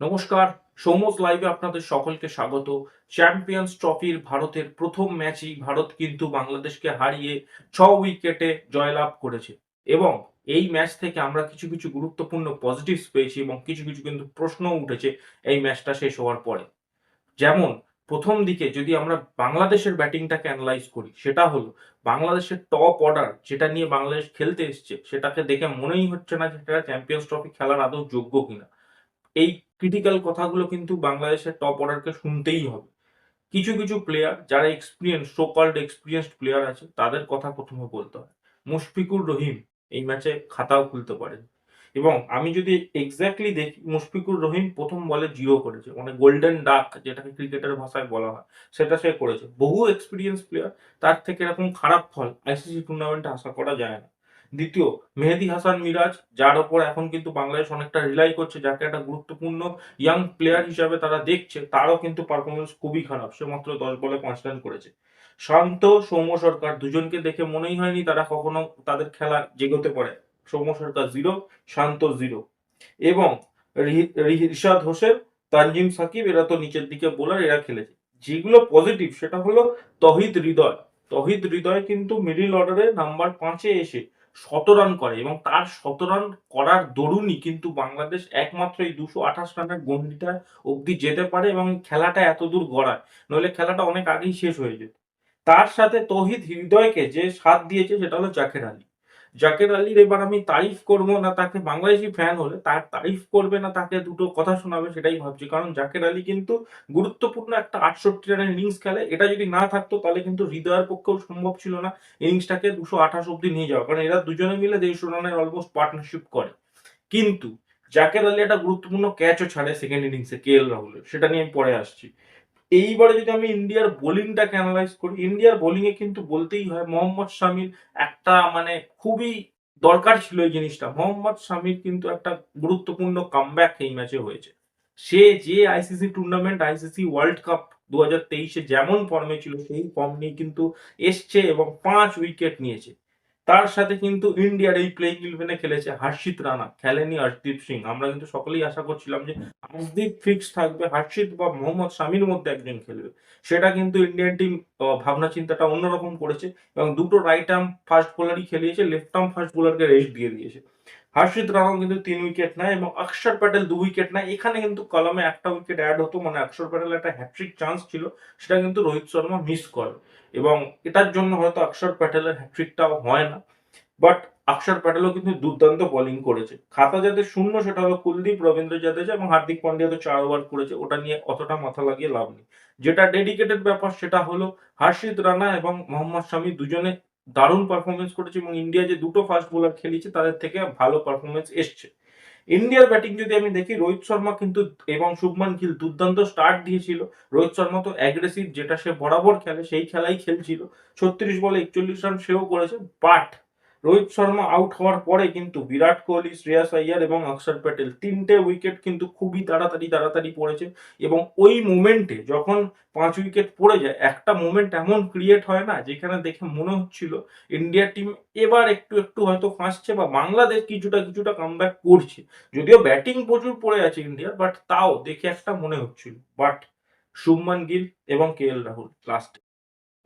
নমস্কার, সৌমস লাইভে আপনাদের সকলকে স্বাগত। চ্যাম্পিয়ন্স ট্রফির ভারতের প্রথম ম্যাচেই ভারত কিন্তু বাংলাদেশকে হারিয়ে 6 উইকেটে জয়লাভ করেছে এবং এই ম্যাচ থেকে আমরা কিছু গুরুত্বপূর্ণ পজিটিভস পেয়েছি এবং কিছু কিন্তু প্রশ্নও উঠেছে এই ম্যাচটা শেষ হওয়ার পরে। যেমন প্রথম দিকে যদি আমরা বাংলাদেশের ব্যাটিংটাকে অ্যানালাইজ করি, সেটা হলো বাংলাদেশের টপ অর্ডার যেটা নিয়ে বাংলাদেশ খেলতে এসছে, সেটাকে দেখে মনেই হচ্ছে না যে সেটা চ্যাম্পিয়ন্স ট্রফি খেলার আদৌ যোগ্য কিনা। এই ক্রিটিক্যাল কথাগুলো কিন্তু বাংলাদেশের টপ অর্ডারকে শুনতেই হবে। কিছু প্লেয়ার যারা সো কল্ড এক্সপেরিয়েন্সড প্লেয়ার আছে তাদের কথা প্রথমে বলতে হয়। মুশফিকুর রহিম এই ম্যাচে খাতাও খুলতে পারেন এবং আমি যদি এক্সাক্টলি দেখি মুশফিকুর রহিম প্রথম বলে 0 করেছে। মানে গোল্ডেন ডাক যেটাকে ক্রিকেটের ভাষায় বলা হয় সেটা সে করেছে। বহু এক্সপেরিয়েন্স প্লেয়ার তার থেকে এরকম খারাপ ফল আইসিসি টুর্নামেন্টে আশা করা যায় না। দ্বিতীয়, মেহেদী হাসান মিরাজ, যার ওপর এখন কিন্তু বাংলাদেশ অনেকটা রিলাই করছে, যাকে একটা গুরুত্বপূর্ণ ইয়াং প্লেয়ার হিসাবে তারা দেখছে, তারও কিন্তু পারফরমেন্স খুবই খারাপ। সে মাত্র 10 বলে 5 রান করেছে। শান্ত, সৌম্য সরকার দুজনকে দেখে মনেই হয়নি তারা কখনো তাদের খেলা জেগোতে পারে। সৌম্য সরকার 0, শান্ত 0 এবং রিশাদ হোসেন, তানজিম সাকিব এরা তো নিচের দিকে বোলার, এরা খেলেছে। যেগুলো পজিটিভ সেটা হলো তহিদ হৃদয়। তহিদ হৃদয় কিন্তু মিডল অর্ডারে নাম্বার 5-এ এসে 100 রান করে এবং তার 100 রান করার দরুনই কিন্তু বাংলাদেশ একমাত্র এই 228 রানের গন্ডিটা অব্দি যেতে পারে এবং খেলাটা এতদূর গড়ায়। নইলে খেলাটা অনেক আগেই শেষ হয়ে যেত। তার সাথে তৌহিদ হৃদয়কে যে সাথ দিয়েছে সেটা হলো জাকের আলী। জাকের আলীর এবার আমি তারিফ করব না, তাকে বাংলাদেশি ফ্যান হলে তার তারিফ করবে না তাকে দুটো কথা শোনাবে সেটাই ভাবছি। কারণ জাকের আলী কিন্তু গুরুত্বপূর্ণ একটা 68 রানের ইনিংস খেলে। এটা যদি না থাকতো তাহলে কিন্তু হৃদয়ের পক্ষেও সম্ভব ছিল না ইনিংসটাকে 228 অব্দি নিয়ে যাওয়া। কারণ এরা দুজনে মিলে 150 রানের অলমোস্ট পার্টনারশিপ করে। কিন্তু জাকের আলী একটা গুরুত্বপূর্ণ ক্যাচও ছাড়ে সেকেন্ড ইনিংসে রাহুলের। সেটা নিয়ে আমি পরে আসছি। এইবারে যদি আমি ইন্ডিয়ার বোলিংটাকে অ্যানালাইজ করি, ইন্ডিয়ার বোলিং এ কিন্তু বলতেই হয় মোহাম্মদ শামির একটা মানে খুবই দরকার ছিল এই জিনিসটা। মোহাম্মদ শামির কিন্তু একটা গুরুত্বপূর্ণ কামব্যাক এই ম্যাচে হয়েছে। সে যে ICC tournament, ICC world cup 2023-এ যেমন ফর্মে ছিল সেই ফর্ম নিয়ে কিন্তু এসছে এবং 5 উইকেট নিয়েছে। তার সাথে কিন্তু ইন্ডিয়ার এই প্লেইং ইলেভেনে খেলেছে হর্ষিত রানা, খেলেনি অর্শদীপ সিং। আমরা কিন্তু সকলেই আশা করছিলাম যে হর্ষদীপ ফিক্স থাকবে, হর্ষিত বা মোহাম্মদ শামির মধ্যে একজন খেলবে। সেটা কিন্তু ইন্ডিয়ান টিম ভাবনা চিন্তাটা অন্যরকম করেছে এবং দুটো রাইট আর্ম ফাস্ট বোলারই খেলিয়েছে, লেফট আর্ম ফাস্ট বোলারকে রেস্ট দিয়ে দিয়েছে। হর্ষিত রানাও কিন্তু 3 উইকেট নেয় এবং অক্ষর প্যাটেল 2 উইকেট নেয়। এখানে কিন্তু কলমে একটা উইকেট অ্যাড হতো, মানে অক্ষর প্যাটেল একটা হ্যাট্রিক চান্স ছিল, সেটা কিন্তু রোহিত শর্মা মিস করে এবং এটার জন্য হয়তো অক্ষর প্যাটেলের হ্যাট্রিকটাও হয় না। বাট অক্ষর প্যাটেলও কিন্তু দুর্দান্ত বোলিং করেছে। খাতা যাদের শূন্য সেটা হলো কুলদীপ, রবীন্দ্র জাদেজা এবং হার্দিক পান্ডিয়া তো 4 ওভার করেছে, ওটা নিয়ে অতটা মাথা লাগিয়ে লাভ নেই। যেটা ডেডিকেটেড ব্যাপার সেটা হলো হর্ষিত রানা এবং মোহাম্মদ শামি দুজনে দারুণ পারফরমেন্স করেছে এবং ইন্ডিয়া যে দুটো ফাস্ট বোলার খেলিয়েছে তাদের থেকে ভালো পারফরমেন্স এসছে। ইন্ডিয়ার ব্যাটিং যদি আমি দেখি, রোহিত শর্মা কিন্তু এবং শুভমান গিল দুর্দান্ত স্টার্ট দিয়েছিল। রোহিত শর্মা তো অ্যাগ্রেসিভ, যেটা সে বরাবর খেলে সেই খেলাই খেলছিল। 36 বলে 41 রান সেও করেছে। বাট রোহিত শর্মা আউট হওয়ার পরে কিন্তু বিরাট কোহলি, শ্রেয়াস আইয়ার এবং অক্ষর প্যাটেল তিনটে উইকেট কিন্তু খুবই তাড়াতাড়ি পড়েছে এবং ওই মোমেন্টে যখন 5 উইকেট পড়ে যায়, একটা মোমেন্ট এমন ক্রিয়েট হয় না যেখানে দেখে মনে হচ্ছিল ইন্ডিয়া টিম এবার একটু হয়তো ফাঁসছে বা বাংলাদেশ কিছুটা কামব্যাক করছে। যদিও ব্যাটিং প্রচুর পড়ে আছে ইন্ডিয়ার, বাট তাও দেখে একটা মনে হচ্ছিল। বাট শুভমান গিল এবং রাহুল লাস্টে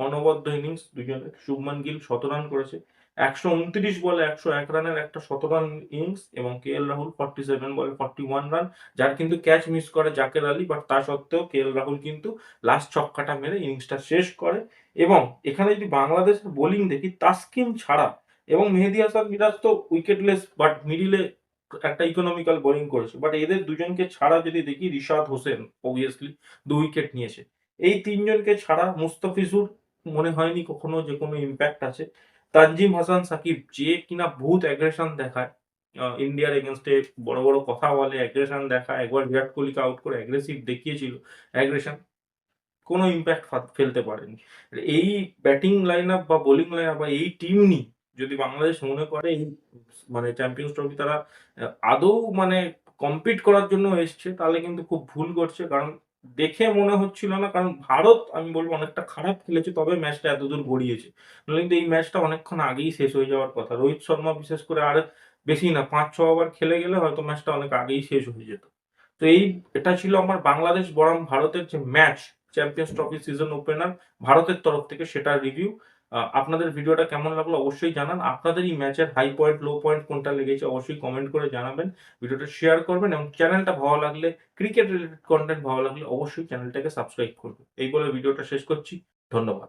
অনবদ্য ইনিংস দুজনের। শুভমান গিল 100 রান করেছে, 129 বলে 101 রানের একটা 100 রান ইনিংস এবং রাহুল 47 বলে 41 রান, যার কিন্তু ক্যাচ মিস করে জাকের আলী। বাট তা সত্ত্বেও রাহুল কিন্তু লাস্ট ছক্কাটা মেরে ইনিংসটা শেষ করে। এবং এখানে যদি বাংলাদেশের বোলিং দেখি, তাসকিন ছাড়া এবং মেহেদী হাসান মিরাজ তো উইকেটলেস বাট মিডিলে একটা ইকোনমিক্যাল বোলিং করেছে। বাট এদের দুজনকে ছাড়া যদি দেখি, রিশাদ হোসেন অবভিয়াসলি 2 উইকেট নিয়েছে। এই তিনজনকে ছাড়া মুস্তাফিজুর মনে হয়নি কখনো যে কোনো ইম্প্যাক্ট আছে। তানজিম হাসান সাকিব যে কিনা বহুত অ্যাগ্রেশন দেখায়, ইন্ডিয়ার এগেনস্টে বড় কথা বলে, অ্যাগ্রেশন দেখায়, একবার বিরাট কোহলিকে আউট করে অ্যাগ্রেসিভ দেখিয়েছিল অ্যাগ্রেশন, কোনো ইম্প্যাক্ট ফেলতে পারেনি। এই ব্যাটিং লাইন আপ বা বোলিং লাইন আপ বা এই টিম নিয়ে যদি বাংলাদেশ মনে করে এই মানে চ্যাম্পিয়ন্স ট্রফি তারা আদৌ মানে কম্পিট করার জন্য এসছে, তাহলে কিন্তু খুব ভুল করছে। কারণ দেখে মনে হচ্ছিল না, কারণ ভারত আমি বলবো অনেকটা খারাপ খেলেছে, তবে ম্যাচটা এতদূর গড়িয়েছে। নাহলে কিন্তু এই ম্যাচটা অনেকক্ষণ আগেই শেষ হয়ে যাওয়ার কথা। রোহিত শর্মা বিশেষ করে আর বেশি না 5-6 ওভার খেলে গেলে হয়তো ম্যাচটা অনেক আগেই শেষ হয়ে যেত। তো এটা ছিল আমার বাংলাদেশ বনাম ভারতের যে match, champions trophy season opener ভারতের তরফ থেকে সেটার রিভিউ। আপনাদের ভিডিওটা কেমন লাগলো অবশ্যই জানান। আপনাদের এই ম্যাচের হাই পয়েন্ট, লো পয়েন্ট কোনটা লেগেছে অবশ্যই কমেন্ট করে জানাবেন। ভিডিওটা শেয়ার করবেন এবং চ্যানেলটা ভালো লাগলে, ক্রিকেট রিলেটেড কনটেন্ট ভালো লাগলে অবশ্যই চ্যানেলটাকে সাবস্ক্রাইব করবেন। এই বলে ভিডিওটা শেষ করছি। ধন্যবাদ।